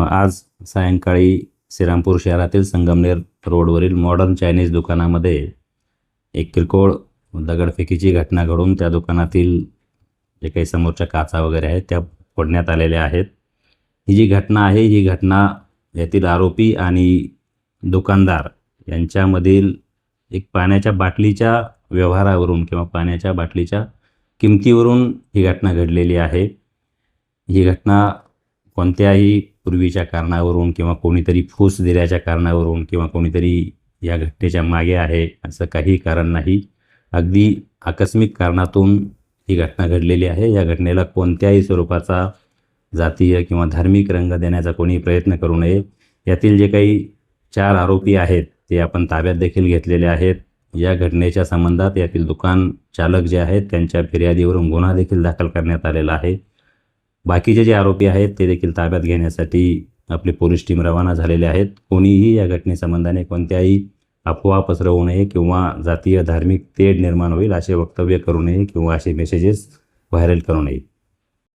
आज सायंकाळी श्रीरामपूर शहरातील संगमनेर रोडवरील मॉडर्न चायनीज दुकानामध्ये एक किरकोळ दगडफेकीची घटना घडून त्या दुकानातील जे काही समोरच्या काचा वगैरे आहेत त्या फोडण्यात आलेल्या आहेत। ही जी घटना आहे ही घटना यातील आरोपी आणि दुकानदार यांच्यामधील एक पाण्याच्या बाटलीच्या व्यवहारावरून किंवा पाण्याच्या बाटलीच्या किमतीवरून ही घटना घडलेली आहे। ही घटना कोणत्याही पूर्वीच्या कारणावरून किंवा कोणीतरी फूस दिल्याच्या कारणावरून किंवा कोणीतरी या घटनेच्या मागे आहे असं काही कारण नाही। अगदी आकस्मिक कारणातून ही घटना घडलेली आहे। या घटनेला कोणत्याही स्वरूपाचा जातीय किंवा धार्मिक रंग देण्याचा कोणी प्रयत्न करू नये। यातील जे काही 4 आरोपी आहेत ते आपण ताब्यात देखील घेतलेले आहेत। या घटनेच्या संबंधात यातील दुकान चालक जे आहेत त्यांच्या फिर्यादीवरून गुन्हा देखील दाखल करण्यात आलेला आहे। बाकीचे जे आरोपी आहेत ते देखील ताब्यात घेण्यासाठी आपली पोलीस टीम रवाना झालेले आहेत। कोणीही या घटनेसंबंधाने कोणत्याही अफवा पसरवू नये किंवा जातीय धार्मिक तेढ निर्माण होईल असे वक्तव्य करू नये किंवा असे मेसेजेस व्हायरल करू नये।